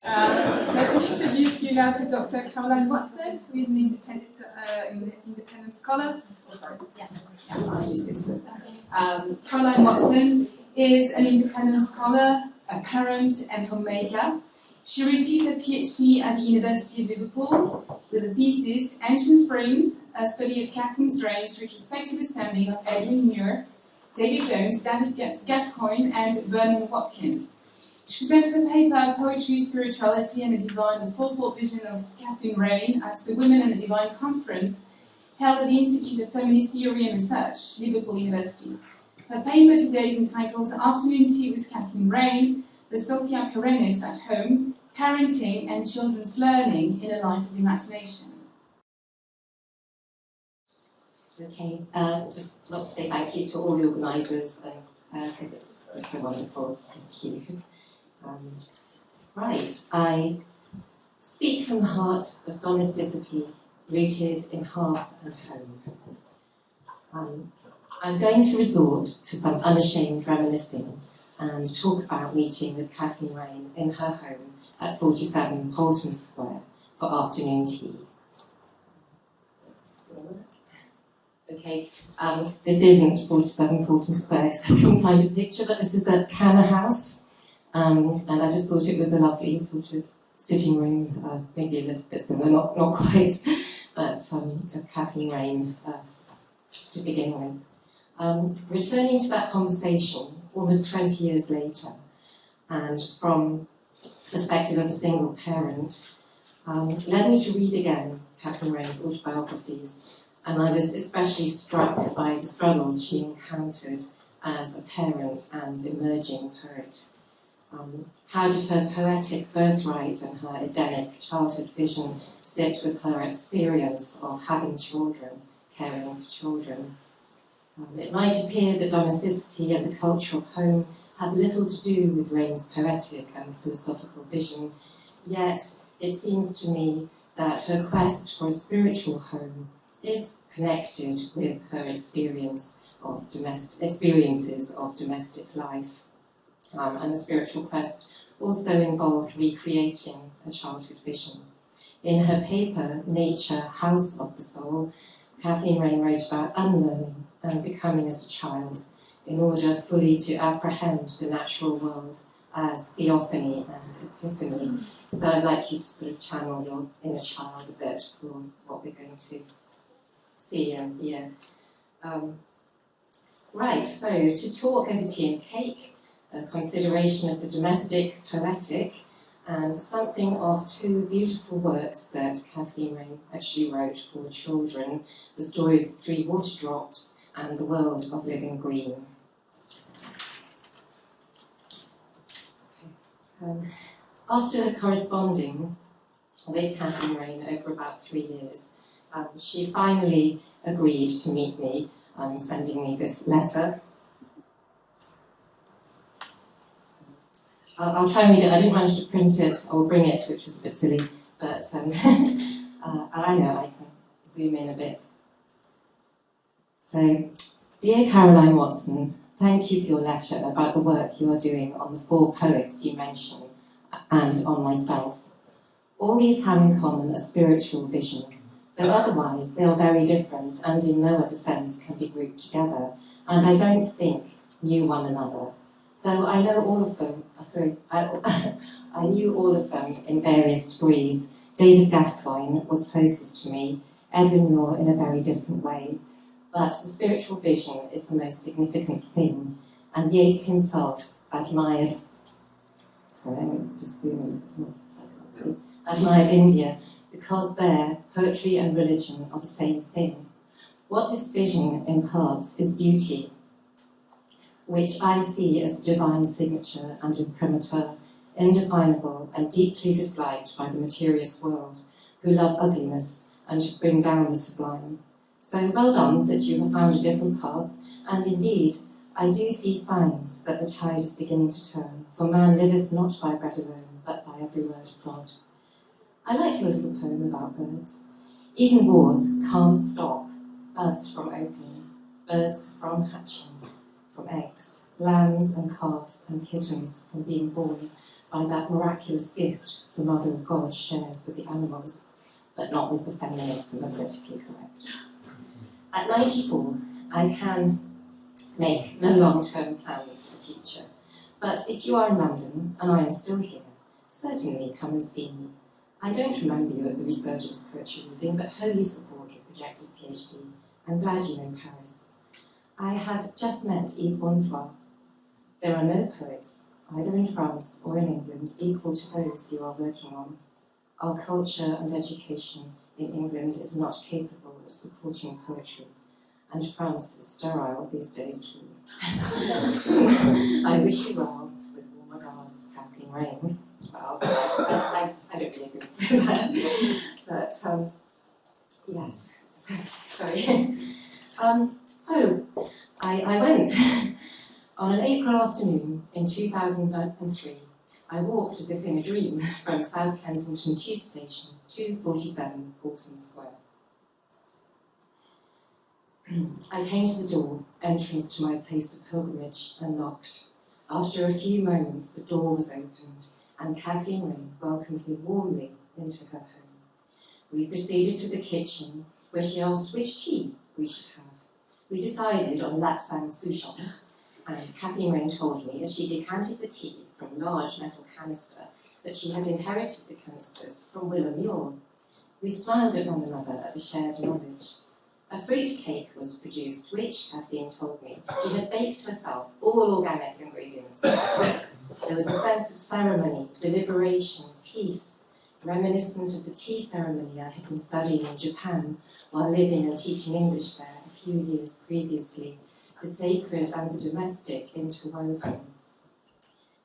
Let me introduce you now to Dr. Caroline Watson, who is an independent scholar. Oh, sorry. Yeah, I'll use this. Caroline Watson is an independent scholar, a parent, and homemaker. She received a PhD at the University of Liverpool with a thesis, Ancient Springs, a study of Kathleen Raine's retrospective assembling of Edwin Muir, David Jones, David Gascoigne, and Vernon Watkins. She presented a paper, Poetry, Spirituality and the Divine, the Fourfold Vision of Kathleen Raine, at the Women and the Divine Conference held at the Institute of Feminist Theory and Research, Liverpool University. Her paper today is entitled Afternoon Tea with Kathleen Raine, the Sophia Perennis at Home, Parenting and Children's Learning in a Light of Imagination. Okay, just like to say thank you to all the organisers, because it's so wonderful. Thank you. Right, I speak from the heart of domesticity, rooted in hearth and home. I'm going to resort to some unashamed reminiscing and talk about meeting with Kathleen Raine in her home at 47 Poulton Square for afternoon tea. Okay, this isn't 47 Poulton Square because I couldn't find a picture, but this is a Canna House, and I just thought it was a lovely sort of sitting room, maybe a little bit similar, not quite, but Kathleen Raine to begin with. Returning to that conversation almost 20 years later, and from the perspective of a single parent, led me to read again Kathleen Raine's autobiographies, and I was especially struck by the struggles she encountered as a parent and emerging poet. How did her poetic birthright and her Edenic childhood vision sit with her experience of having children, caring for children? It might appear that domesticity and the culture of home have little to do with Raine's poetic and philosophical vision, yet it seems to me that her quest for a spiritual home is connected with her experiences of domestic life. And the spiritual quest also involved recreating a childhood vision. In her paper, Nature, House of the Soul, Kathleen Raine wrote about unlearning and becoming as a child in order fully to apprehend the natural world as theophany and epiphany. So I'd like you to sort of channel your inner child a bit for what we're going to see and hear. Right, so to talk over tea and cake, a consideration of the domestic poetic, and something of two beautiful works that Kathleen Raine actually wrote for children, The Story of the Three Water Drops and The World of Living Green. After corresponding with Kathleen Raine over about 3 years, she finally agreed to meet me, sending me this letter. I'll try and read it. I didn't manage to print it or bring it, which was a bit silly, but I know I can zoom in a bit. So, dear Caroline Watson, thank you for your letter about the work you are doing on the 4 poets you mentioned and on myself. All these have in common a spiritual vision, though otherwise they are very different and in no other sense can be grouped together, and I don't think knew one another. Though I know all of them, I knew all of them in various degrees. David Gascoigne was closest to me, Edwin Muir in a very different way. But the spiritual vision is the most significant thing, and Yeats himself admired India, because there, poetry and religion are the same thing. What this vision imparts is beauty, which I see as the divine signature and imprimatur, indefinable and deeply disliked by the materious world, who love ugliness and bring down the sublime. So well done that you have found a different path, and indeed, I do see signs that the tide is beginning to turn, for man liveth not by bread alone, but by every word of God. I like your little poem about birds. Even wars can't stop birds from opening, birds from hatching, from eggs, lambs and calves and kittens from being born, by that miraculous gift the Mother of God shares with the animals, but not with the feminists and the politically correct. At 94, I can make no long-term plans for the future, but if you are in London and I am still here, certainly come and see me. I don't remember you at the Resurgence Poetry reading, but wholly support your projected PhD. I'm glad you know Paris. I have just met Yves Bonnefoy. There are no poets, either in France or in England, equal to those you are working on. Our culture and education in England is not capable of supporting poetry, and France is sterile these days too. I wish you well, with warm regards, Kathleen Raine. Well, I don't really agree with that, but yes, sorry. So I went on an April afternoon in 2003. I walked as if in a dream from South Kensington Tube Station to 47 Portland Square. I came to the door, entrance to my place of pilgrimage, and knocked. After a few moments, the door was opened, and Kathleen Raine welcomed me warmly into her home. We proceeded to the kitchen, where she asked which tea we should have. We decided on Lapsang Souchong, and Kathleen Raine told me, as she decanted the tea from a large metal canister, that she had inherited the canisters from Willem Muir. We smiled at one another at the shared knowledge. A fruit cake was produced, which, Kathleen told me, she had baked herself, all organic ingredients. There was a sense of ceremony, deliberation, peace, reminiscent of the tea ceremony I had been studying in Japan while living and teaching English there a few years previously, the sacred and the domestic interwoven.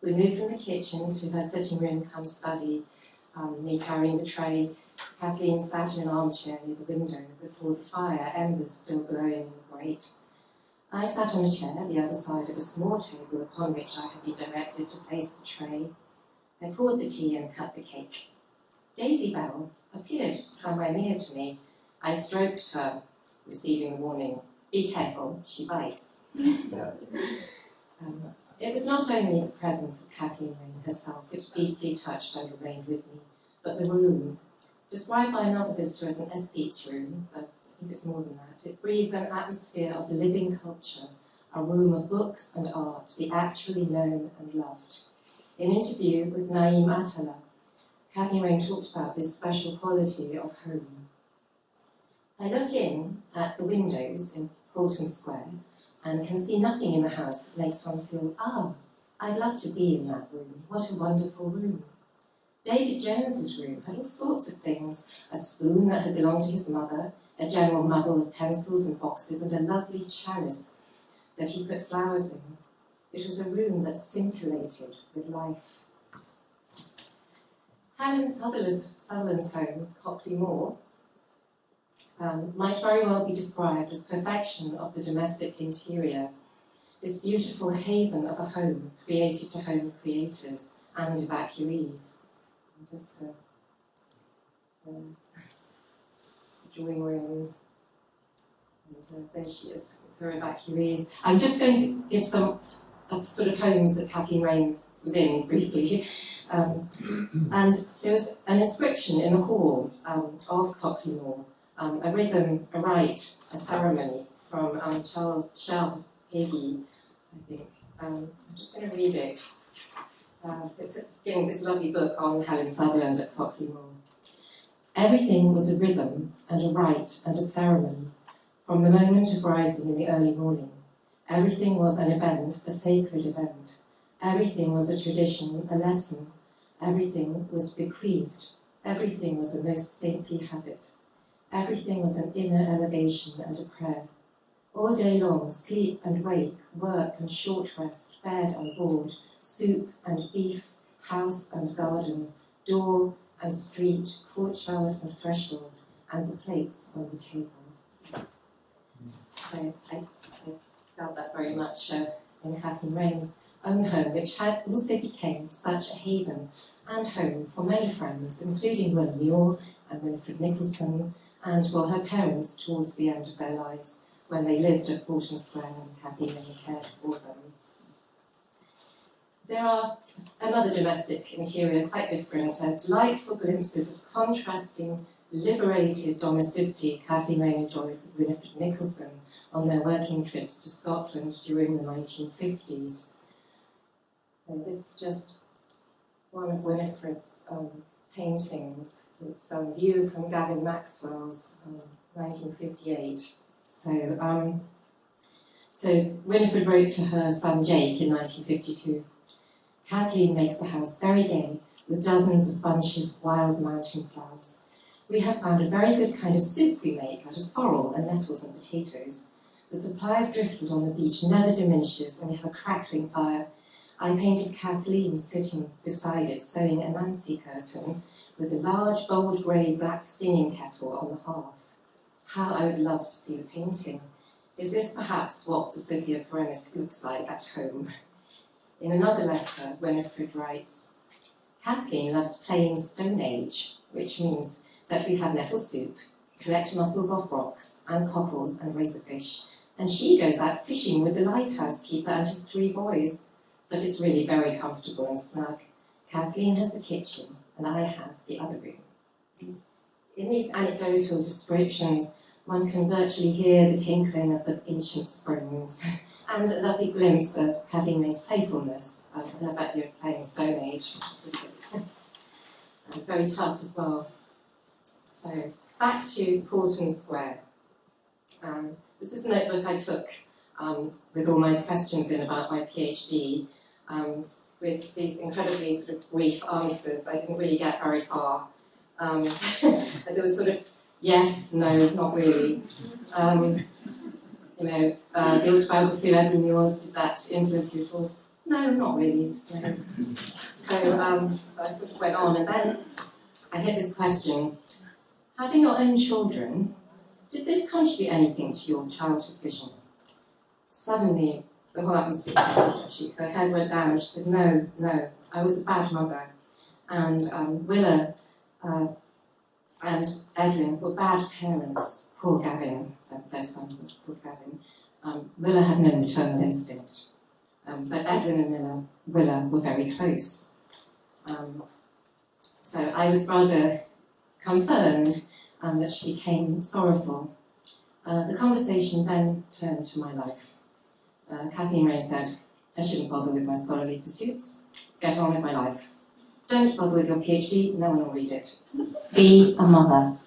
We moved from the kitchen to her sitting room come study, me carrying the tray. Kathleen sat in an armchair near the window before the fire, embers still glowing in the grate. I sat on a chair at the other side of a small table upon which I had been directed to place the tray. I poured the tea and cut the cake. Daisy Bell appeared somewhere near to me. I stroked her, receiving a warning. Be careful, she bites. It was not only the presence of Kathleen Raine herself which deeply touched and remained with me, but the room. Described by another visitor as an aesthete's room, but I think it's more than that, it breathed an atmosphere of living culture, a room of books and art, the actually known and loved. In an interview with Naeem Atala, Kathleen Raine talked about this special quality of home. I look in at the windows in Portland Square and can see nothing in the house that makes one feel, I'd love to be in that room. What a wonderful room. David Jones's room had all sorts of things, a spoon that had belonged to his mother, a general muddle of pencils and boxes, and a lovely chalice that he put flowers in. It was a room that scintillated with life. Helen Sutherland's home, Cockley Moor, might very well be described as perfection of the domestic interior, this beautiful haven of a home created to home creators and evacuees. Just a drawing room, and there she is with her evacuees. I'm just going to give some sort of homes that Kathleen Raine was in briefly. And there was an inscription in the hall of Cockley Moor, a rhythm, a rite, a ceremony from Charles Heggie, I think. I'm just going to read it. It's again this lovely book on Helen Sutherland at Cockley Moor. Everything was a rhythm and a rite and a ceremony from the moment of rising in the early morning. Everything was an event, a sacred event. Everything was a tradition, a lesson. Everything was bequeathed. Everything was a most saintly habit. Everything was an inner elevation and a prayer. All day long, sleep and wake, work and short rest, bed and board, soup and beef, house and garden, door and street, courtyard and threshold, and the plates on the table. So I felt that very much in Kathleen Raine's own home, which had also became such a haven and home for many friends, including Willem Muir and Winifred Nicholson, and for her parents towards the end of their lives when they lived at Portland Square and Kathleen Raine cared for them. There are another domestic interior, quite different, delightful glimpses of contrasting, liberated domesticity Kathleen Raine enjoyed with Winifred Nicholson on their working trips to Scotland during the 1950s. And this is just one of Winifred's paintings. It's a view from Gavin Maxwell's 1958. So Winifred wrote to her son Jake in 1952, "Kathleen makes the house very gay with dozens of bunches of wild mountain flowers. We have found a very good kind of soup we make out of sorrel and nettles and potatoes. The supply of driftwood on the beach never diminishes, and we have a crackling fire. I painted Kathleen sitting beside it, sewing a Nancy curtain with a large, bold grey black singing kettle on the hearth. How I would love to see the painting. Is this perhaps what the Sophia Perennis looks like at home?" In another letter, Winifred writes, "Kathleen loves playing Stone Age, which means that we have nettle soup, collect mussels off rocks, and cockles and razorfish, and she goes out fishing with the lighthouse keeper and his 3 boys. But it's really very comfortable and snug. Kathleen has the kitchen, and I have the other room." In these anecdotal descriptions, one can virtually hear the tinkling of the ancient springs, and a lovely glimpse of Kathleen Raine's playfulness. I love that idea of playing Stone Age. Very tough as well. So, back to Portman Square. This is a notebook I took with all my questions in about my PhD, with these incredibly sort of brief answers. I didn't really get very far. There was sort of yes, no, not really. The autobiography of Edwin Muir, did that influence you at all? No, not really. No. So I sort of went on, and then I hit this question: having your own children, did this contribute anything to your childhood vision? Suddenly, the whole atmosphere changed. Her head went down, and she said, no, I was a bad mother. And Willa and Edwin were bad parents. Poor Gavin, their son was called Gavin. Willa had no maternal instinct. But Edwin and Willa were very close. So I was rather concerned that she became sorrowful. The conversation then turned to my life. Kathleen Raine said, "I shouldn't bother with my scholarly pursuits. Get on with my life. Don't bother with your PhD, no one will read it. Be a mother."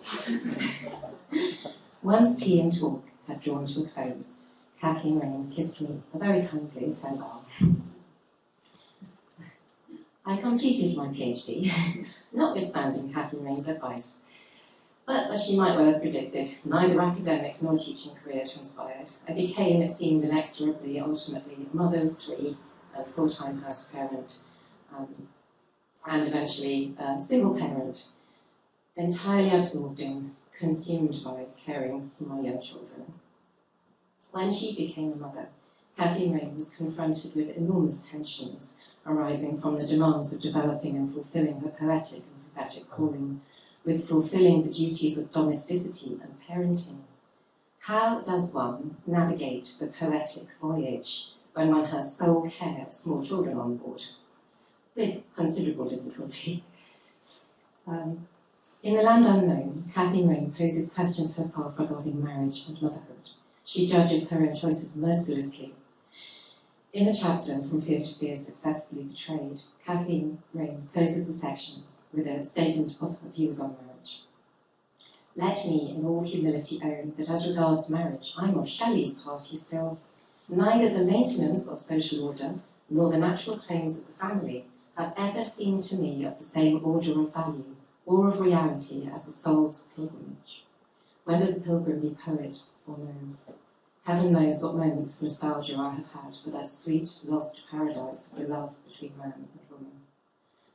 Once tea and talk had drawn to a close, Kathleen Raine kissed me a very kindly farewell. I completed my PhD, notwithstanding Kathleen Raine's advice. But, as she might well have predicted, neither academic nor teaching career transpired. I became, it seemed inexorably, ultimately, a mother of 3, a full-time house parent, and eventually a single parent, entirely absorbed in, consumed by caring for my young children. When she became a mother, Kathleen Raine was confronted with enormous tensions arising from the demands of developing and fulfilling her poetic and prophetic calling, with fulfilling the duties of domesticity and parenting. How does one navigate the poetic voyage when one has sole care of small children on board? With considerable difficulty. In The Land Unknown, Kathleen Raine poses questions herself regarding marriage and motherhood. She judges her own choices mercilessly. In the chapter From Fear to Fear Successfully Betrayed, Kathleen Raine closes the sections with a statement of her views on marriage. "Let me in all humility own that as regards marriage, I'm of Shelley's party still. Neither the maintenance of social order nor the natural claims of the family have ever seemed to me of the same order of value or of reality as the soul's pilgrimage. Whether the pilgrim be poet or no, heaven knows what moments of nostalgia I have had for that sweet, lost paradise of the love between man and woman.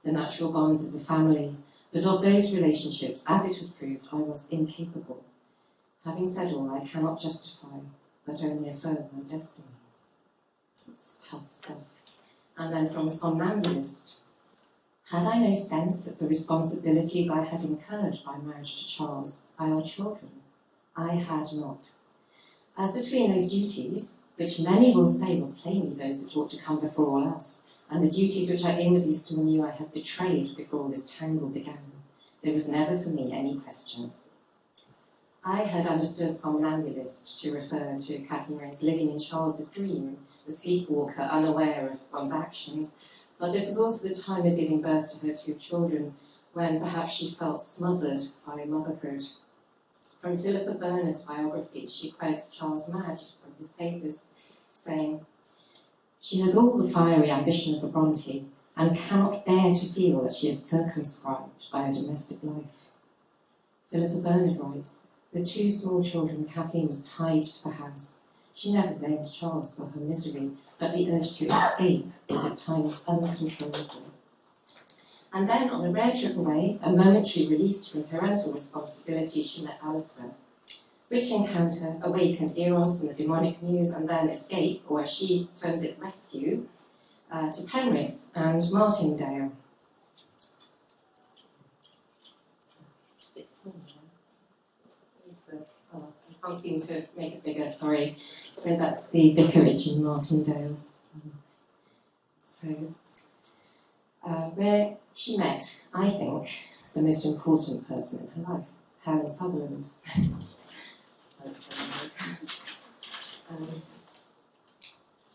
The natural bonds of the family, but of those relationships, as it has proved, I was incapable. Having said all, I cannot justify, but only affirm my destiny." It's tough stuff. And then from a somnambulist, "Had I no sense of the responsibilities I had incurred by marriage to Charles, by our children? I had not. As between those duties, which many will say were plainly those that ought to come before all else, and the duties which I inwardly still knew I had betrayed before all this tangle began. There was never for me any question. I had understood somnambulist to refer to Kathleen Raine's living in Charles's dream, the sleepwalker unaware of one's actions, but this was also the time of giving birth to her 2 children, when perhaps she felt smothered by motherhood. From Philippa Bernard's biography, she credits Charles Madge from his papers, saying, "She has all the fiery ambition of a Bronte, and cannot bear to feel that she is circumscribed by a domestic life." Philippa Bernard writes, "With 2 small children, Kathleen was tied to the house. She never blamed Charles for her misery, but the urge to escape was at times uncontrollable." And then, on a rare trip away, a momentary release from parental responsibility, she met Alistair, which encounter awakened Eros and the demonic muse, and then escape, or as she terms it, rescue, to Penrith and Martindale. It's small, I can't seem to make it bigger, sorry. So that's the vicarage in Martindale. Where she met, I think, the most important person in her life, Helen Sutherland.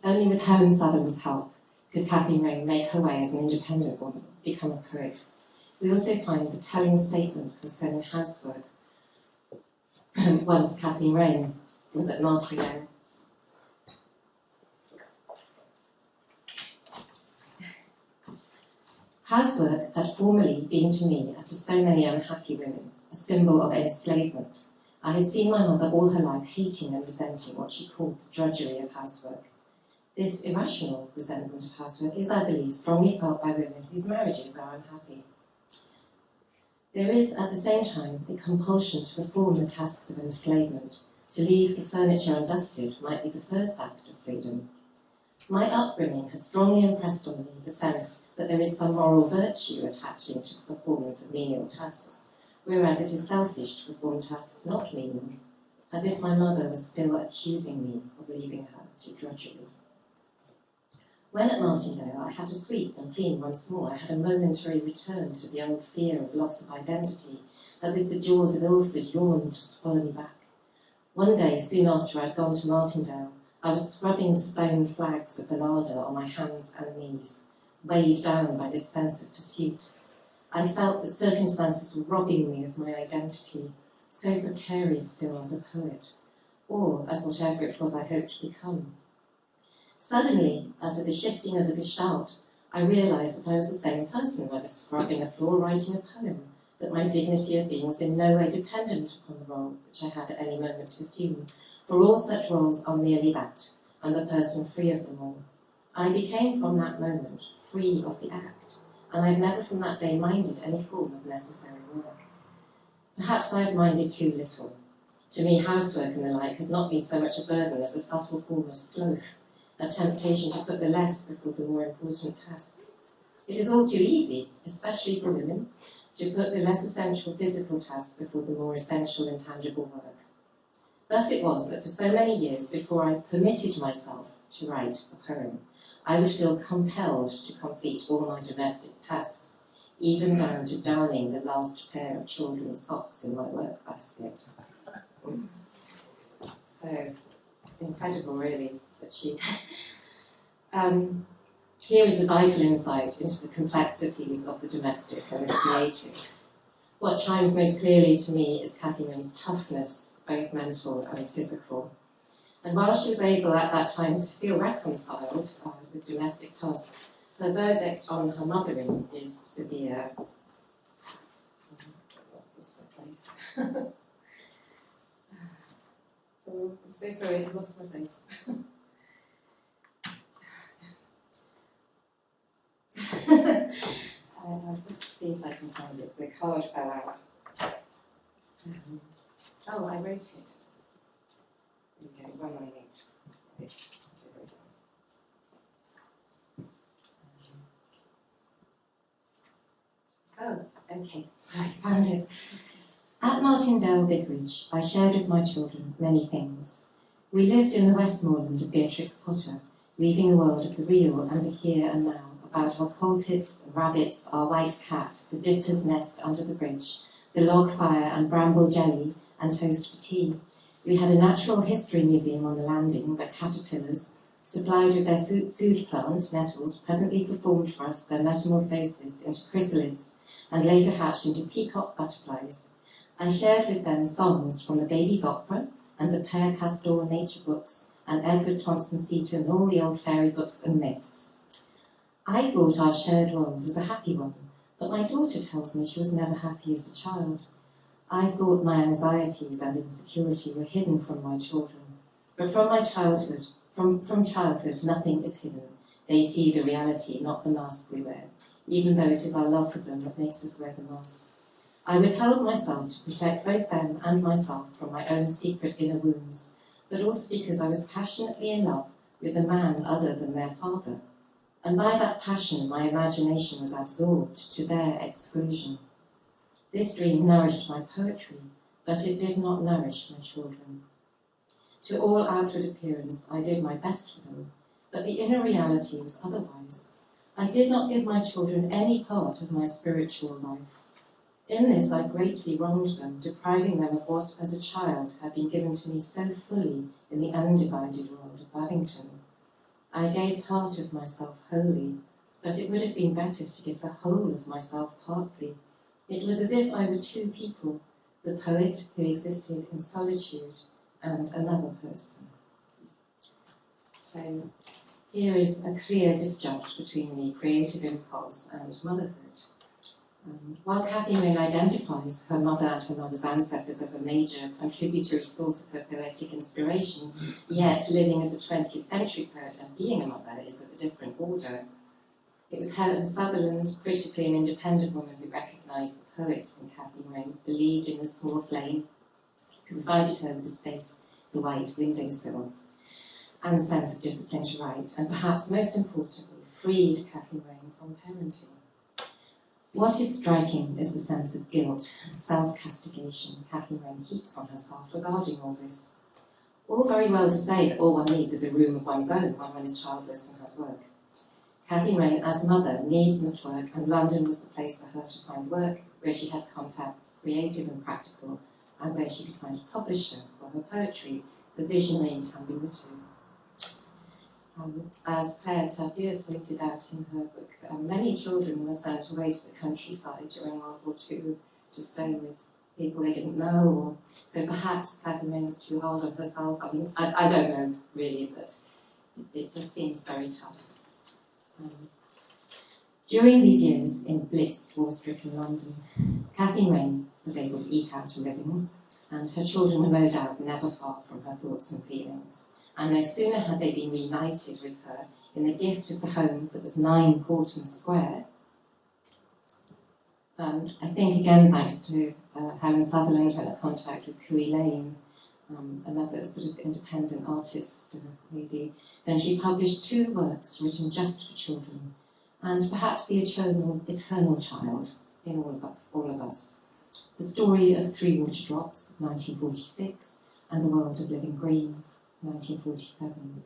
Only with Helen Sutherland's help could Kathleen Raine make her way as an independent woman, become a poet. We also find the telling statement concerning housework. Once Kathleen Raine was at Martindale. Housework had formerly been to me, as to so many unhappy women, a symbol of enslavement. I had seen my mother all her life hating and resenting what she called the drudgery of housework. This irrational resentment of housework is, I believe, strongly felt by women whose marriages are unhappy. There is, at the same time, a compulsion to perform the tasks of enslavement. To leave the furniture undusted might be the first act of freedom. My upbringing had strongly impressed on me the sense that there is some moral virtue attached to the performance of menial tasks, whereas it is selfish to perform tasks not menial, as if my mother was still accusing me of leaving her to drudgery. When at Martindale, I had to sweep and clean once more. I had a momentary return to the old fear of loss of identity, as if the jaws of Ilford yawned to swallow me back. One day, soon after I'd gone to Martindale, I was scrubbing the stone flags of the larder on my hands and knees, weighed down by this sense of pursuit. I felt that circumstances were robbing me of my identity, so precarious still as a poet, or as whatever it was I hoped to become. Suddenly, as with the shifting of a gestalt, I realised that I was the same person, whether scrubbing a floor or writing a poem, that my dignity of being was in no way dependent upon the role which I had at any moment to assume, for all such roles are merely that, and the person free of them all. I became from that moment free of the act, and I've never from that day minded any form of necessary work. Perhaps I have minded too little. To me, housework and the like has not been so much a burden as a subtle form of sloth, a temptation to put the less before the more important task. It is all too easy, especially for women, to put the less essential physical task before the more essential intangible work. Thus it was that for so many years before I permitted myself to write a poem, I would feel compelled to complete all my domestic tasks, even down to darning the last pair of children's socks in my work basket. So, incredible really. But here is a vital insight into the complexities of the domestic and the creative. What chimes most clearly to me is Kathleen Raine's toughness, both mental and physical. And while she was able at that time to feel reconciled with domestic tasks, her verdict on her mothering is severe. Lost my place. Oh, I'm so sorry, I lost my place. I'll just see if I can find it. The card fell out. Oh, I wrote it. Okay, 198. Right. Oh, okay, sorry, found it. At Martindale Vicarage, I shared with my children many things. We lived in the Westmoreland of Beatrix Potter, weaving a world of the real and the here and now about our coal tits and rabbits, our white cat, the dipper's nest under the bridge, the log fire and bramble jelly and toast for tea. We had a natural history museum on the landing where caterpillars, supplied with their food plant, nettles, presently performed for us their metamorphosis into chrysalids and later hatched into peacock butterflies. I shared with them songs from the Baby's Opera and the Père Castor nature books and Edward Thompson Seton and all the old fairy books and myths. I thought our shared world was a happy one, but my daughter tells me she was never happy as a child. I thought my anxieties and insecurity were hidden from my children, but from my childhood, from childhood, nothing is hidden. They see the reality, not the mask we wear, even though it is our love for them that makes us wear the mask. I withheld myself to protect both them and myself from my own secret inner wounds, but also because I was passionately in love with a man other than their father. And by that passion, my imagination was absorbed to their exclusion. This dream nourished my poetry, but it did not nourish my children. To all outward appearance, I did my best for them, but the inner reality was otherwise. I did not give my children any part of my spiritual life. In this, I greatly wronged them, depriving them of what, as a child, had been given to me so fully in the undivided world of Babington. I gave part of myself wholly, but it would have been better to give the whole of myself partly. It was as if I were two people, the poet who existed in solitude and another person. So here is a clear disjunct between the creative impulse and motherhood. While Kathleen Raine identifies her mother and her mother's ancestors as a major contributory source of her poetic inspiration, yet living as a 20th century poet and being a mother is of a different order. It was Helen Sutherland, critically an independent woman who recognised the poet in Kathleen Raine, believed in the small flame, who provided her with the space, the white windowsill, and the sense of discipline to write, and perhaps most importantly, freed Kathleen Raine from parenting. What is striking is the sense of guilt and self-castigation Kathleen Raine heaps on herself regarding all this. All very well to say that all one needs is a room of one's own when one is childless and has work. Kathleen Raine, as mother, must work, and London was the place for her to find work, where she had contacts, creative and practical, and where she could find a publisher for her poetry, the visionary Tambutu. As Claire Tardieu pointed out in her book, many children were sent away to the countryside during World War II to stay with people they didn't know, or so perhaps Kathleen Raine was too hard on herself. I mean, I don't know really, but it just seems very tough. During these years in blitzed, war-stricken London, Kathleen Raine was able to eke out a living, and her children were no doubt never far from her thoughts and feelings. And no sooner had they been reunited with her in the gift of the home that was 9 Portland Square. I think, again, thanks to Helen Sutherland and a contact with Cooey Lane, another sort of independent artist lady, then she published 2 works written just for children, and perhaps the eternal child in all of us. The Story of 3 Water Drops, 1946, and The World of Living Green, 1947.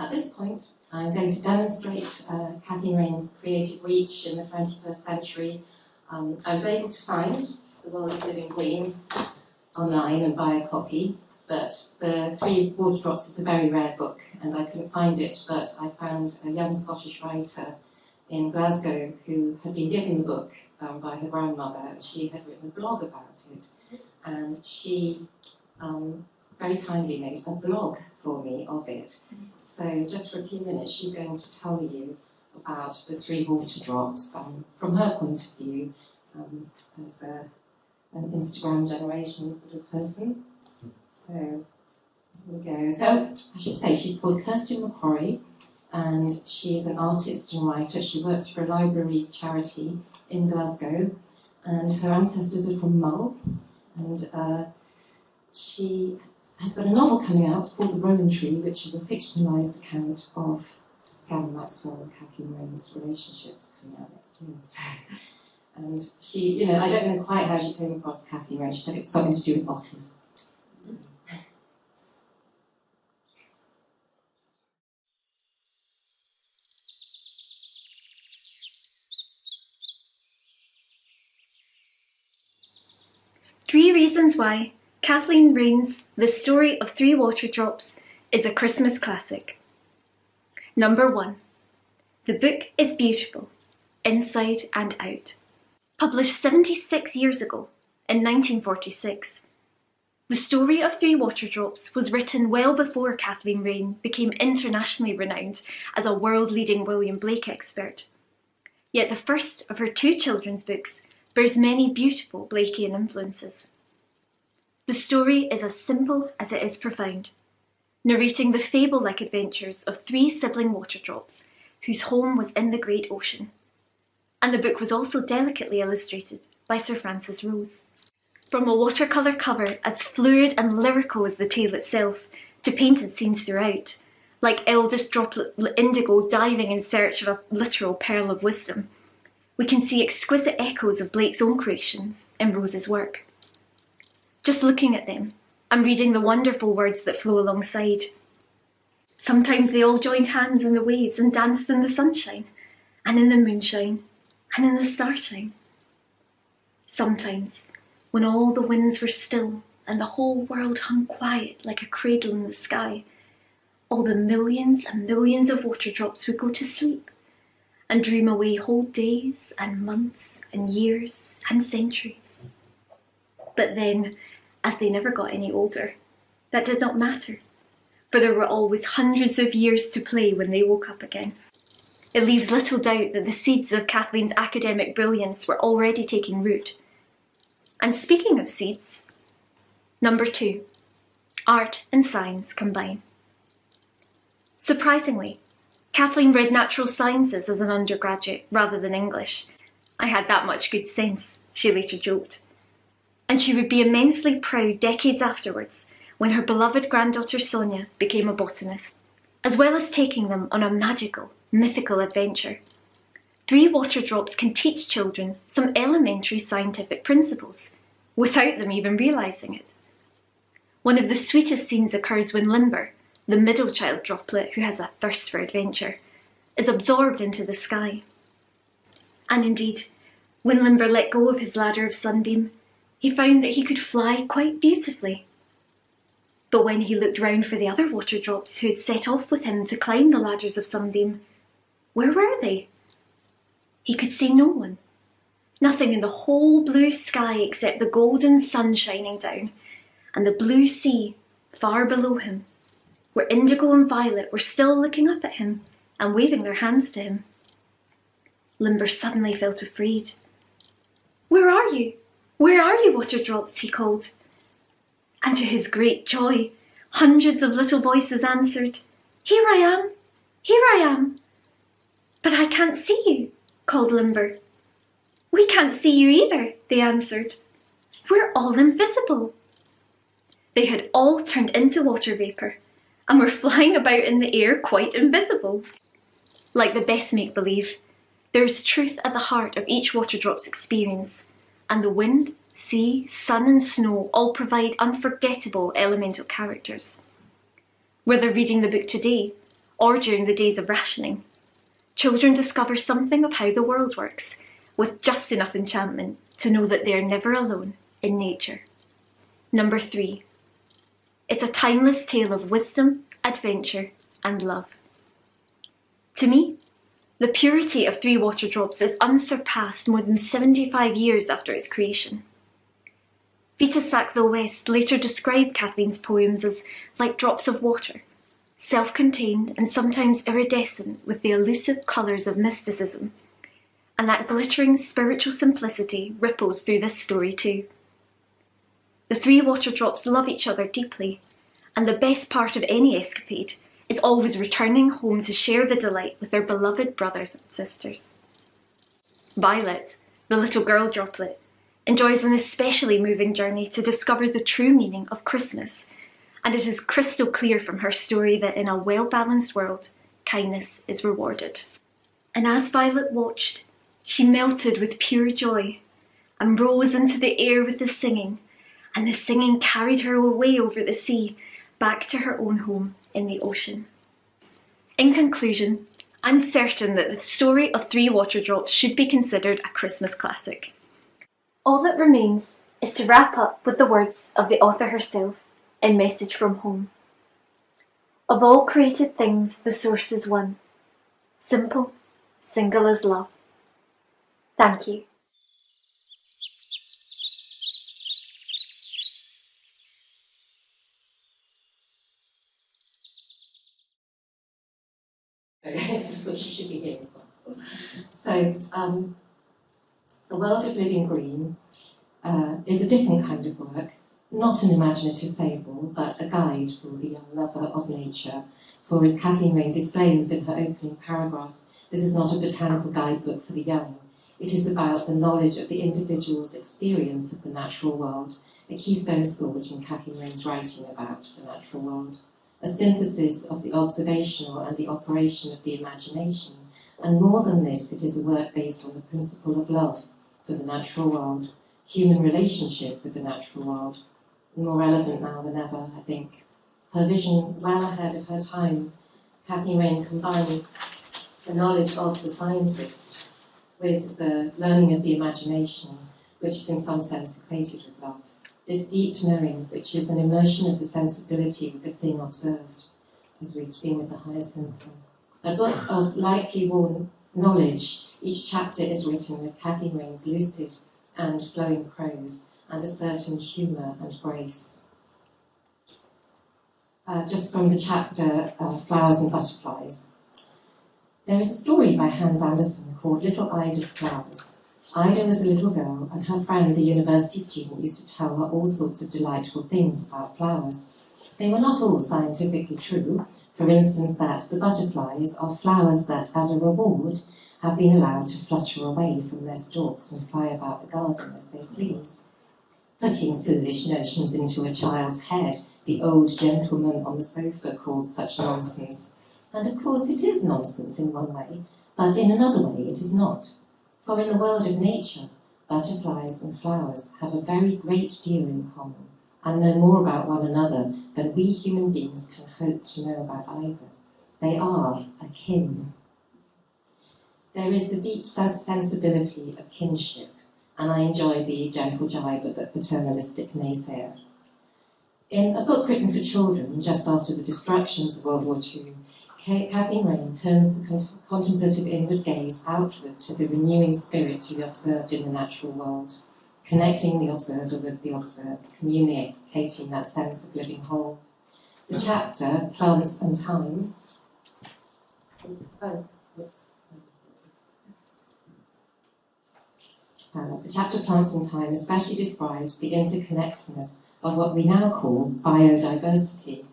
At this point, I'm going to demonstrate Kathleen Raine's creative reach in the 21st century. I was able to find The World of Living Green online and buy a copy, but the 3 Water Drops is a very rare book, and I couldn't find it, but I found a young Scottish writer in Glasgow who had been given the book by her grandmother, and she had written a blog about it, and she very kindly made a blog for me of it. So just for a few minutes, she's going to tell you about the 3 Water Drops from her point of view as an Instagram generation sort of person. So here we go. So I should say she's called Kirsty McQuarrie, and she is an artist and writer. She works for a libraries charity in Glasgow, and her ancestors are from Mull, and she has got a novel coming out called The Rowan Tree, which is a fictionalised account of Gavin Maxwell and Kathleen Raine's relationships coming out next year. So, and she, I don't know quite how she came across Kathleen Raine. She said it was something to do with otters. 3 reasons why Kathleen Raine's The Story of 3 Water Drops is a Christmas classic. Number 1. The book is beautiful, inside and out. Published 76 years ago, in 1946, The Story of 3 Water Drops was written well before Kathleen Raine became internationally renowned as a world-leading William Blake expert. Yet the first of her 2 children's books bears many beautiful Blakean influences. The story is as simple as it is profound, narrating the fable-like adventures of 3 sibling water drops whose home was in the great ocean. And the book was also delicately illustrated by Sir Francis Rose. From a watercolour cover as fluid and lyrical as the tale itself, to painted scenes throughout, like eldest droplet Indigo diving in search of a literal pearl of wisdom, we can see exquisite echoes of Blake's own creations in Rose's work. Just looking at them, I'm reading the wonderful words that flow alongside. Sometimes they all joined hands in the waves and danced in the sunshine, and in the moonshine, and in the starshine. Sometimes, when all the winds were still and the whole world hung quiet like a cradle in the sky, all the millions and millions of water drops would go to sleep and dream away whole days and months and years and centuries. But then, as they never got any older, that did not matter, for there were always hundreds of years to play when they woke up again. It leaves little doubt that the seeds of Kathleen's academic brilliance were already taking root. And speaking of seeds, number 2, art and science combine. Surprisingly, Kathleen read natural sciences as an undergraduate rather than English. I had that much good sense, she later joked. And she would be immensely proud decades afterwards when her beloved granddaughter Sonia became a botanist, as well as taking them on a magical, mythical adventure. 3 water drops can teach children some elementary scientific principles, without them even realising it. One of the sweetest scenes occurs when Limber, the middle child droplet who has a thirst for adventure, is absorbed into the sky. And indeed, when Limber let go of his ladder of sunbeam, he found that he could fly quite beautifully. But when he looked round for the other water drops who had set off with him to climb the ladders of sunbeam, where were they? He could see no one. Nothing in the whole blue sky except the golden sun shining down, and the blue sea far below him, where Indigo and Violet were still looking up at him and waving their hands to him. Limber suddenly felt afraid. "Where are you? Where are you, water drops?" he called. And to his great joy, hundreds of little voices answered, "Here I am! Here I am!" "But I can't see you," called Limber. "We can't see you either," they answered. "We're all invisible." They had all turned into water vapour and were flying about in the air quite invisible. Like the best make-believe, there is truth at the heart of each water drop's experience, and the wind, sea, sun and snow all provide unforgettable elemental characters. Whether reading the book today or during the days of rationing, children discover something of how the world works, with just enough enchantment to know that they are never alone in nature. Number 3. It's a timeless tale of wisdom, adventure and love. To me, the purity of 3 water drops is unsurpassed more than 75 years after its creation. Vita Sackville-West later described Kathleen's poems as like drops of water, self-contained and sometimes iridescent with the elusive colours of mysticism, and that glittering spiritual simplicity ripples through this story too. The 3 water drops love each other deeply, and the best part of any escapade is always returning home to share the delight with their beloved brothers and sisters. Violet, the little girl droplet, enjoys an especially moving journey to discover the true meaning of Christmas, and it is crystal clear from her story that in a well-balanced world, kindness is rewarded. And as Violet watched, she melted with pure joy and rose into the air with the singing, and the singing carried her away over the sea, back to her own home in the ocean. In conclusion, I'm certain that the story of 3 water drops should be considered a Christmas classic. All that remains is to wrap up with the words of the author herself in Message from Home. Of all created things, the source is one, simple, single as love. Thank you. I just thought she should be here as well. So, The World of Living Green is a different kind of work, not an imaginative fable, but a guide for the young lover of nature. For, as Kathleen Raine disclaims in her opening paragraph, this is not a botanical guidebook for the young. It is about the knowledge of the individual's experience of the natural world, a keystone thought in Kathleen Raine's writing about the natural world. A synthesis of the observational and the operation of the imagination, and more than this, it is a work based on the principle of love for the natural world, human relationship with the natural world, more relevant now than ever, I think. Her vision, well ahead of her time, Kathleen Raine combines the knowledge of the scientist with the learning of the imagination, which is in some sense equated with love. This deep knowing, which is an immersion of the sensibility with the thing observed, as we've seen with the hyacinth. A book of lightly worn knowledge, each chapter is written with Kathleen Raine's lucid and flowing prose, and a certain humour and grace. Just from the chapter Flowers and Butterflies. There is a story by Hans Andersen called Little Ida's Flowers. Ida was a little girl, and her friend, the university student, used to tell her all sorts of delightful things about flowers. They were not all scientifically true. For instance, that the butterflies are flowers that, as a reward, have been allowed to flutter away from their stalks and fly about the garden as they please. Putting foolish notions into a child's head, the old gentleman on the sofa called such nonsense. And of course it is nonsense in one way, but in another way it is not. For in the world of nature, butterflies and flowers have a very great deal in common, and know more about one another than we human beings can hope to know about either. They are akin. There is the deep sensibility of kinship, and I enjoy the gentle jibe at the paternalistic naysayer. In a book written for children just after the destructions of World War II, Kathleen Raine turns the contemplative inward gaze outward to the renewing spirit to be observed in the natural world, connecting the observer with the observed, communicating that sense of living whole. The chapter, Plants and Time, the chapter Plants and Time especially describes the interconnectedness of what we now call biodiversity.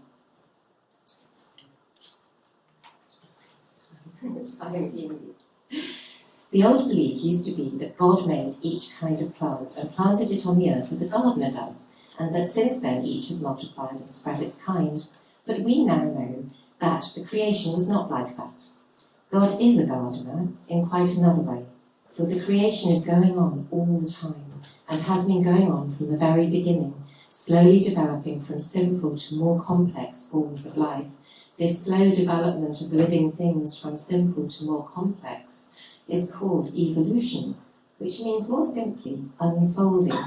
The old belief used to be that God made each kind of plant and planted it on the earth as a gardener does, and that since then each has multiplied and spread its kind. But we now know that the creation was not like that. God is a gardener in quite another way, for the creation is going on all the time, and has been going on from the very beginning, slowly developing from simple to more complex forms of life. This slow development of living things from simple to more complex is called evolution, which means more simply unfolding.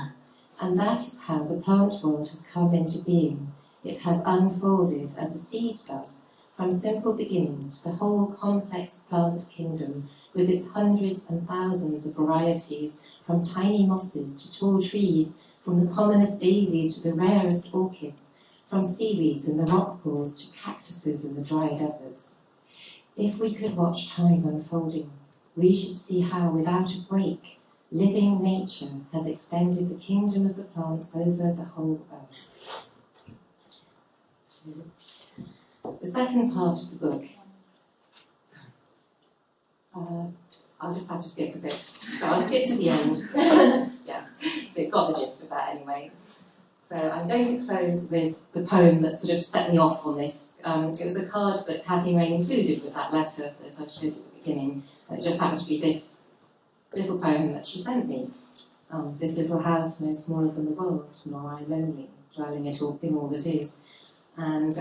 And that is how the plant world has come into being. It has unfolded as a seed does, from simple beginnings to the whole complex plant kingdom, with its hundreds and thousands of varieties, from tiny mosses to tall trees, from the commonest daisies to the rarest orchids, from seaweeds in the rock pools to cactuses in the dry deserts. If we could watch time unfolding, we should see how, without a break, living nature has extended the kingdom of the plants over the whole earth. The second part of the book, I'll just have to skip a bit, so I'll skip to the end. Yeah, so you've got the gist of that anyway. So I'm going to close with the poem that sort of set me off on this. It was a card that Kathleen Raine included with that letter that I showed at the beginning. It just happened to be this little poem that she sent me. This little house no smaller than the world, nor I lonely, dwelling in all that is. And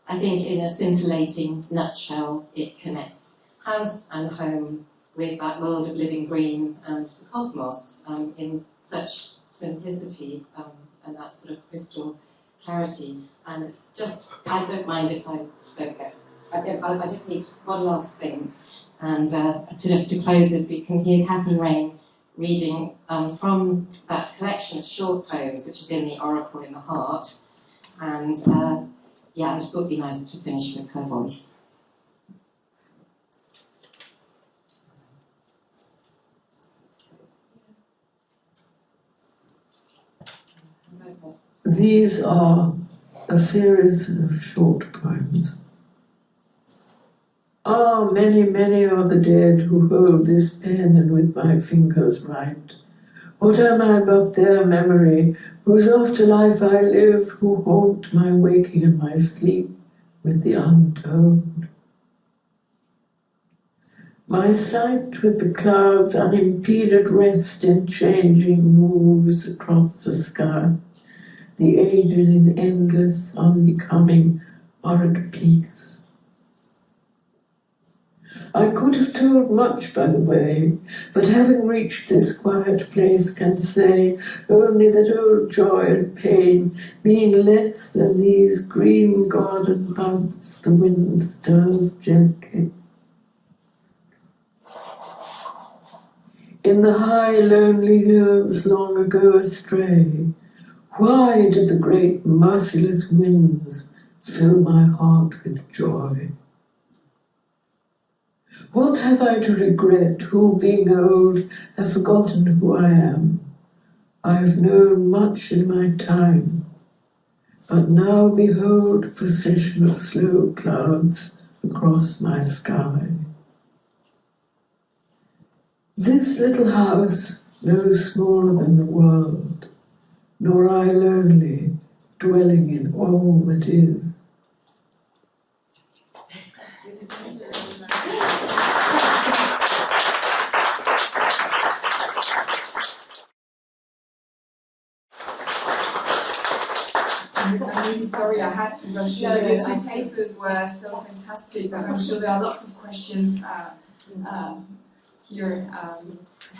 I think in a scintillating nutshell, it connects house and home with that world of living green and the cosmos in such simplicity and that sort of crystal clarity. And just, I don't mind if I don't get, I just need one last thing. And to close it, we can hear Kathleen Raine reading from that collection of short poems, which is in the Oracle in the Heart. And yeah, I just thought it'd be nice to finish with her voice. These are a series of short poems. Ah, many, many are the dead who hold this pen and with my fingers write. What am I but their memory, whose afterlife I live, who haunt my waking and my sleep with the untold? My sight with the clouds unimpeded rest in changing moves across the sky. The aged in endless, unbecoming, arid peace. I could have told much by the way, but having reached this quiet place can say only that old joy and pain mean less than these green garden buds the wind stirs gently. In the high lonely hills long ago astray, why did the great merciless winds fill my heart with joy? What have I to regret, who, being old, have forgotten who I am? I have known much in my time, but now behold a procession of slow clouds across my sky. This little house, no smaller than the world, nor I lonely, dwelling in all that is. I'm really sorry I had to rush you. Your two papers were so fantastic that I'm sure there are lots of questions here.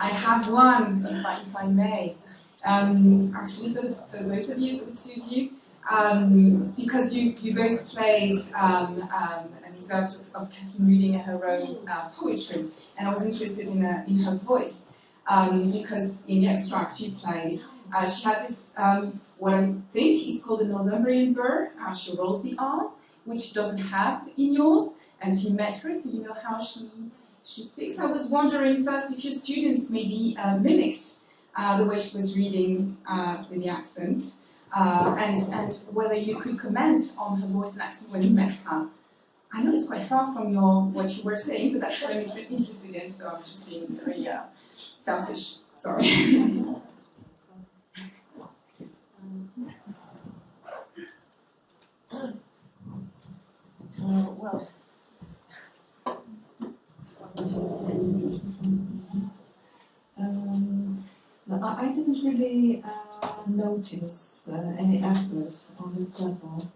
I have one, if I may. Actually, for both of you, for the two of you, because you both played an excerpt of Kathleen reading her own poetry, and I was interested in her voice, because in the extract you played, she had this, what I think is called a Northumbrian burr. She rolls the R's, which doesn't have in yours, and you met her, so you know how she speaks. I was wondering first if your students maybe mimicked the way she was reading with the accent, and whether you could comment on her voice and accent when you met her. I know it's quite far from what you were saying, but that's what I'm interested in, so I'm just being very selfish. Sorry. Well, I didn't really notice any effort on this level,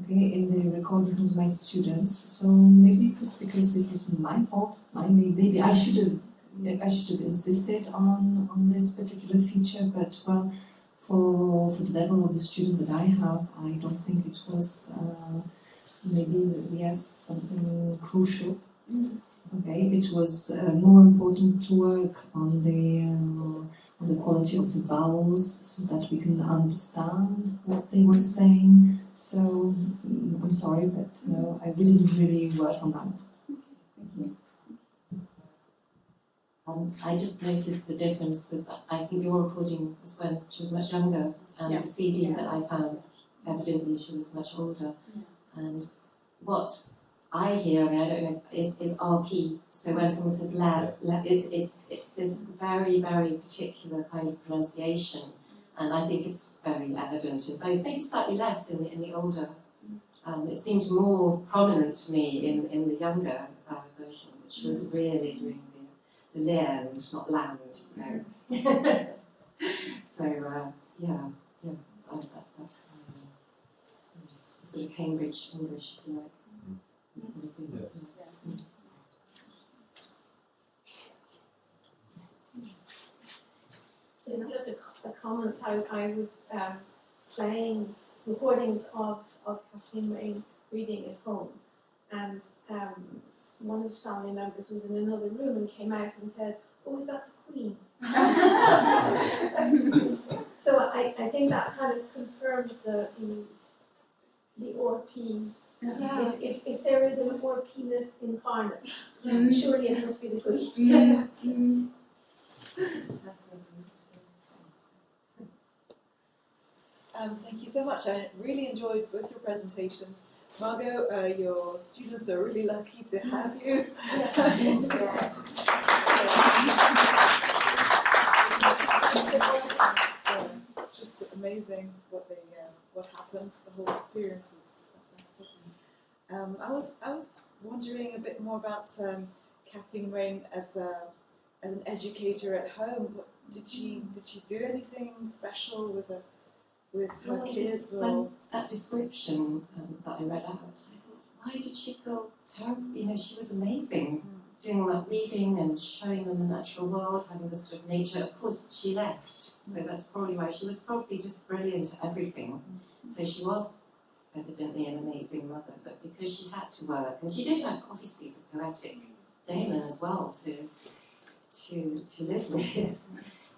okay, in the recording of my students. So maybe it was because it was my fault. Maybe I should have insisted on this particular feature. But well, for the level of the students that I have, I don't think it was maybe yes something crucial. Okay, it was more important to work on the quality of the vowels so that we can understand what they were saying. So I'm sorry, but no, I didn't really work on that. Thank you. I just noticed the difference because I think your recording was when she was much younger, and the CD that I found, evidently she was much older. And what I hear, I mean, I don't know, is R key. So when someone says la, it's this very, very particular kind of pronunciation, and I think it's very evident in both, maybe slightly less in the older. It seemed more prominent to me in the younger version, which was really doing the land, not land, you know. So that's sort of Cambridge English, if you like. So just a comment. I was playing recordings of Kathleen Raine reading at home, and one of the family members was in another room and came out and said, "Oh, is that the Queen?" So I think that kind of confirms the ORP. Yeah. If there is an ORP-ness incarnate, surely it must be the Queen. Thank you so much. I really enjoyed both your presentations. Margot, your students are really lucky to have you. It's just amazing what happened. The whole experience was fantastic. I was wondering a bit more about Kathleen Raine as an educator at home. Did she do anything special with her kids? When that description that I read out, I thought, why did she feel terrible? You know, she was amazing, doing all that reading and showing them the natural world, having the sort of nature. Of course, she left, so that's probably why. She was probably just brilliant at everything. So she was evidently an amazing mother, but because she had to work, and she did have, obviously, the poetic Damon as well to live with.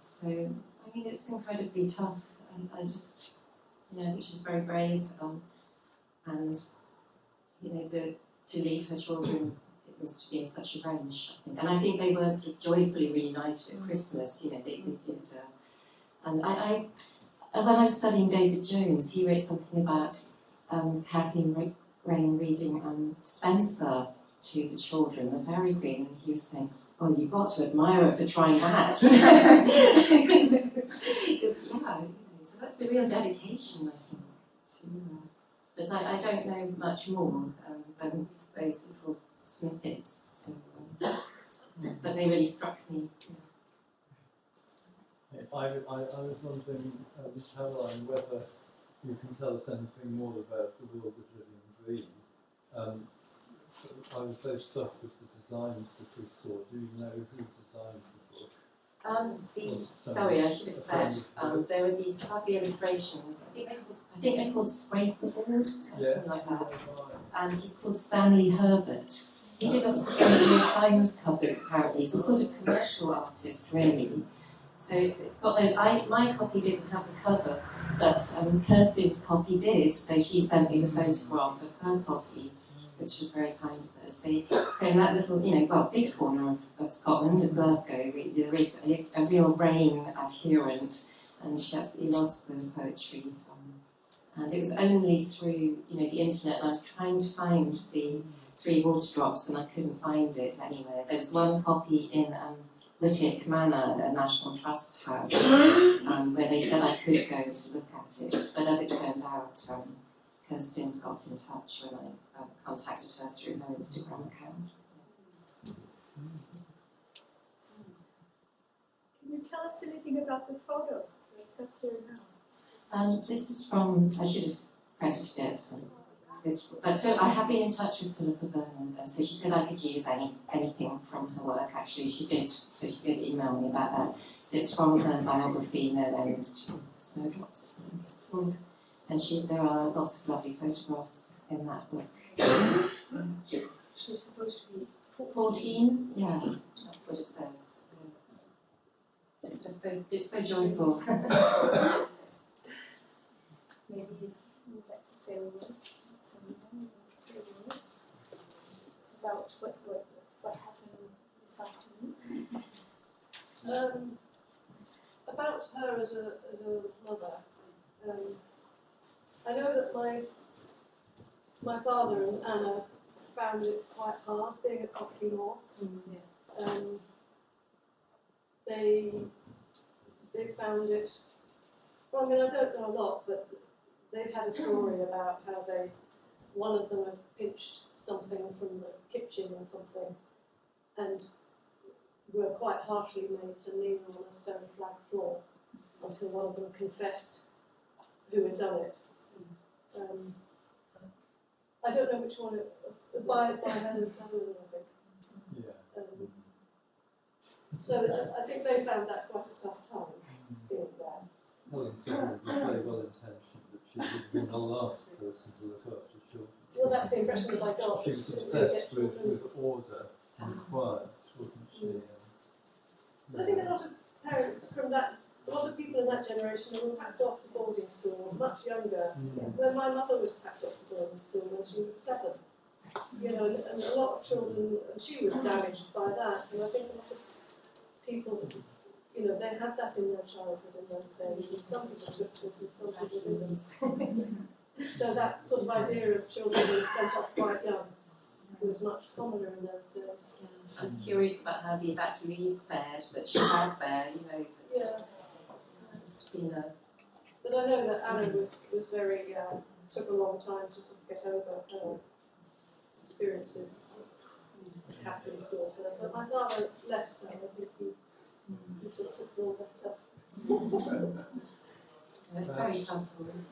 So, I mean, it's incredibly tough. I just, I think she's very brave, and, to leave her children, it was to be in such a range, I think. And I think they were sort of joyfully reunited at Christmas, they did. And when I was studying David Jones, he wrote something about Kathleen Raine reading Spencer to the children, the Fairy Queen, and he was saying, "Oh, you've got to admire her for trying that." Because, so that's a real dedication, I think. But I don't know much more than those little snippets. So, but they really struck me. I was wondering, Caroline, whether you can tell us anything more about the world of living dream. I was very struck with the designs that we saw. Do you know who designed the book? Sorry, I should have said, there were these lovely illustrations. I think they're called scraper board, something like that. And he's called Stanley Herbert. He did lots of Radio Times covers, apparently. He's a sort of commercial artist, really. So it's got those. My copy didn't have a cover, but Kirsten's copy did. So she sent me the photograph of her copy, which was very kind of her. So in that little, big corner of Scotland, of Glasgow, there is a real Raine adherent, and she absolutely loves the poetry. And it was only through, the internet, and I was trying to find the 3 water drops, and I couldn't find it anywhere. There was one copy in Whittick Manor, a National Trust house, where they said I could go to look at it. But as it turned out, Kirsten got in touch when I contacted her through her Instagram account. Can you tell us anything about the photo that's up there now? This is from, I should have credited it, but I have been in touch with Philippa Bernard, and so she said I could use anything from her work, actually. She did email me about that. So it's from her biography, No End to Snowdrops, I think it's called. And there are lots of lovely photographs in that book. She's supposed to be 14? Yeah, that's what it says. It's just so joyful. Maybe you'd like to say a word. About what happened this afternoon. About her as a mother. I know that my father and Anna found it quite hard being at Copley Moor. They found it. Well, I mean, I don't know a lot, but they've had a story about how one of them had pinched something from the kitchen or something, and were quite harshly made to kneel on a stone flag floor until one of them confessed who had done it. I don't know which one, by Helen Sutherland, I think. Yeah. So I think they found that quite a tough time, being there. Helen Keller was very well intentioned, that she would have been the last person to look after children. Well, that's the impression that I got. She was obsessed with order and quiet, wasn't she? I think a lot of parents from that, a lot of people in that generation were packed off to boarding school much younger. When my mother was packed off to boarding school when she was 7, you know, and a lot of children, and she was damaged by that. And I think a lot of people, you know, they had that in their childhood in those days. And some people took it and some people didn't. So that sort of idea of children being sent off quite young was much commoner in those days. I was curious about how the evacuees fared that she had there, you know. It's been a... But I know that Anna was very, took a long time to sort of get over her experiences as Catherine's daughter. But my father, less so, I think he sort of took it all better. It's very tough for him.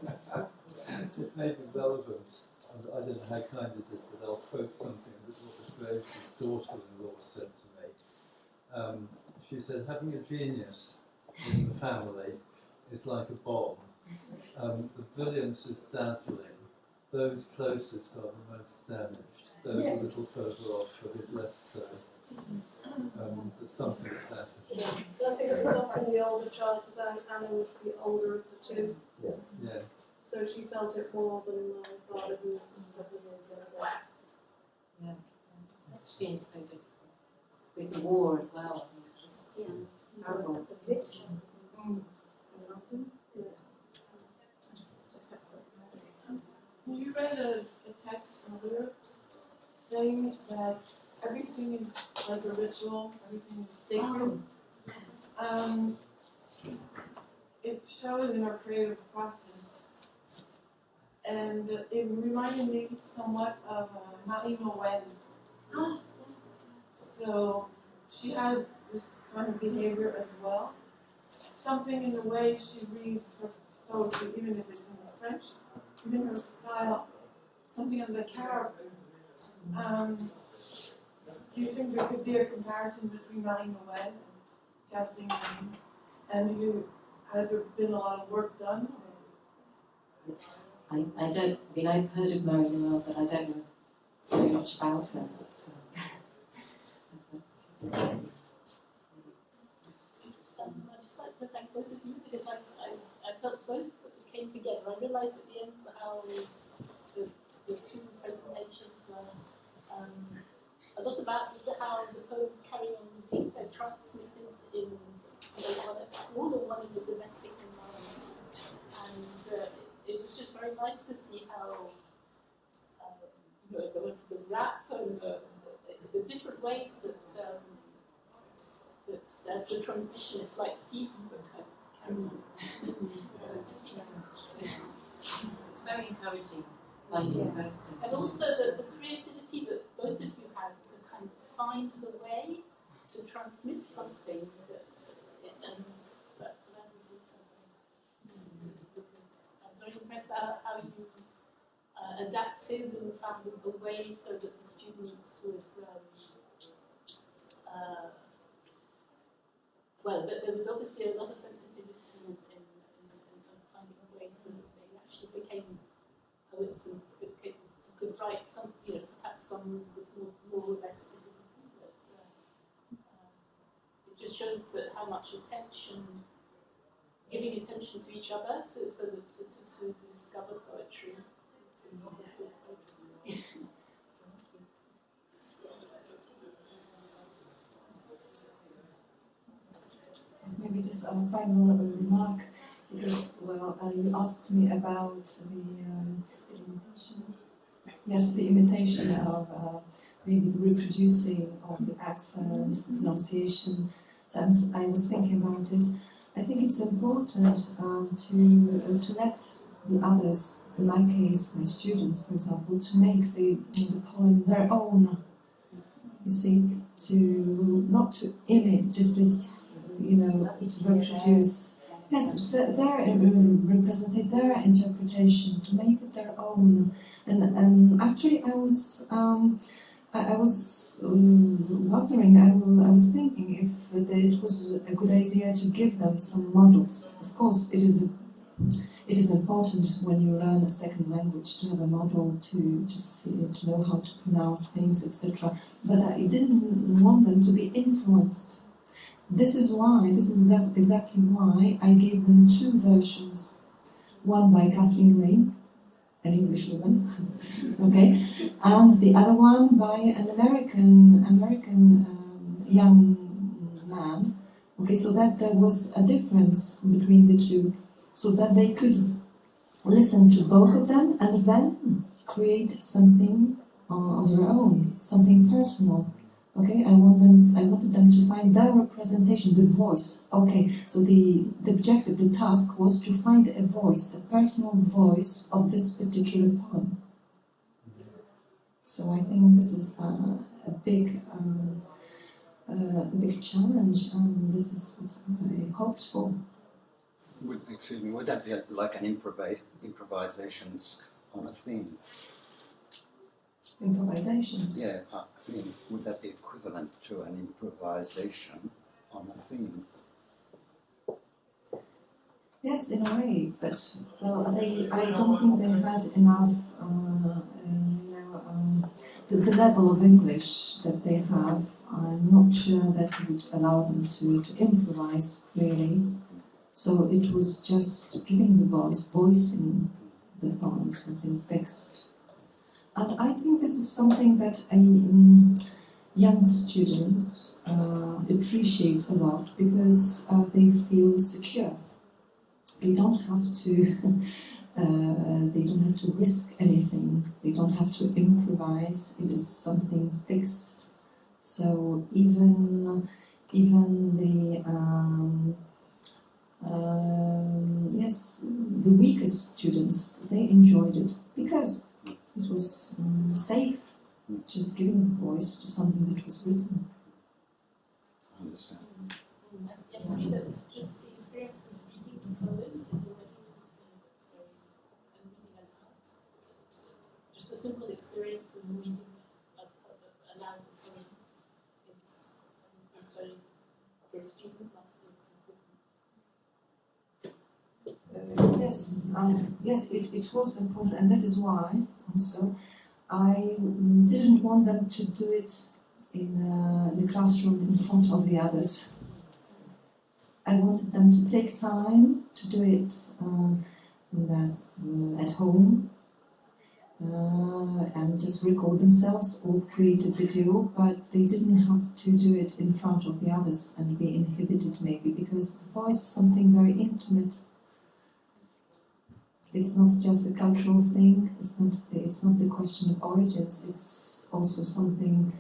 It may be relevant, and I don't know how kind it is, but I'll quote something that Robert Graves' daughter-in-law said to me. She said, having a genius in the family is like a bomb. The brilliance is dazzling. Those closest are the most damaged. Those a little further off, a bit less so. But something like that. Yeah. But I think it was often the older child, because Anna was the older of the two. Yes. So she felt it more than my father, who was a couple of years younger. Yeah. It must have been so difficult. With the war as well. Just horrible. You read a text earlier saying that everything is like a ritual, everything is sacred. It shows in our creative process. And it reminded me somewhat of Marie Noël. So she has this kind of behavior as well. Something in the way she reads her poetry, even if it's in French, even her style, something of the character. Do you think there could be a comparison between Marie Noël and Kathleen Raine? And has there been a lot of work done? I don't, I mean, I've heard of Marie Noël, but I don't know very much about her. But, I'd just like to thank both of you because I felt both came together. I realised at the end how the two presentations were a lot about how the poems carry on being transmitted in one at school or one in the domestic environment. And it was just very nice to see how the rap and the different ways that the transmission, it's like seeds that carry on. It's very encouraging, finding first. And also the creativity that both of you had to kind of find the way to transmit something that was also I was very impressed about how you adapted and found a way so that the students would well, there was obviously a lot of sensitivity in finding a way so that they actually became poets and could write some, perhaps some with more or less difficulty. But it just shows that how much attention, giving attention to each other, to discover poetry. Maybe just a final remark, because you asked me about the imitation. Yes, the imitation of maybe the reproducing of the accent, the pronunciation. So I was thinking about it. I think it's important to let the others, in my case, my students, for example, to make the poem their own. You see, not to image, just as to reproduce. Yes, represent their interpretation, to make it their own. And actually, I was wondering, I was thinking if it was a good idea to give them some models. Of course, it is important when you learn a second language to have a model to see, to know how to pronounce things, etc. But I didn't want them to be influenced. This is exactly why I gave them two versions. One by Kathleen Raine, an English woman, okay, and the other one by an American young man, okay, so that there was a difference between the two, so that they could listen to both of them and then create something of their own, something personal. Okay, I wanted them to find their representation, the voice. Okay, so the objective, the task was to find a voice, a personal voice of this particular poem. So I think this is a big challenge, and this is what I hoped for. Would that be like an improvisations on a theme? Improvisations? Yeah, would that be equivalent to an improvisation on a theme? Yes, in a way, but well, I don't think they had enough, the level of English that they have. I'm not sure that would allow them to improvise really. So it was just giving the voicing the poem, something fixed. And I think this is something that young students appreciate a lot because they feel secure. They don't have to. They don't have to risk anything. They don't have to improvise. It is something fixed. So even the the weakest students, they enjoyed it because it was safe, just giving the voice to something that was written. I understand. Just the experience of reading the poem is already something that's very, and reading aloud. Just the simple experience of reading aloud the poem is very, for a student, must be important. Yes, it was important, and that is why also I didn't want them to do it in the classroom in front of the others. I wanted them to take time to do it at home and just record themselves or create a video, but they didn't have to do it in front of the others and be inhibited maybe, because the voice is something very intimate. It's not just a cultural thing, it's not the question of origins, it's also something,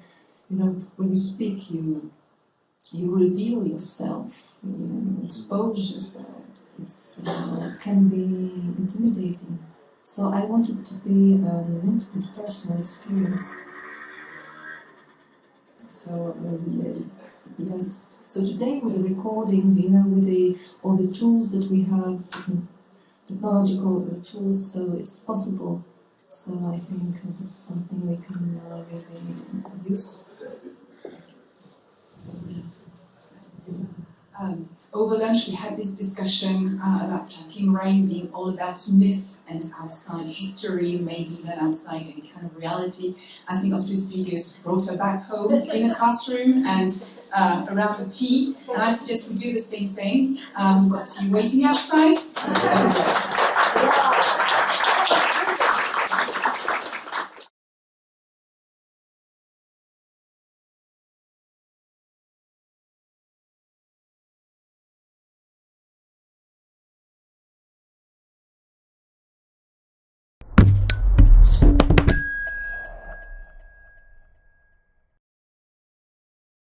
when you speak, you reveal yourself, you expose yourself. It can be intimidating. So I wanted it to be an intimate, personal experience. So yes. So today with the recording, with all the tools that we have, different technological tools, so it's possible. So I think this is something we can really use. Over lunch we had this discussion about Kathleen Raine being all about myth and outside history, maybe even outside any kind of reality. I think of two speakers brought her back home in a classroom and around a tea, and I suggest we do the same thing. We've got tea waiting outside, so let's do it.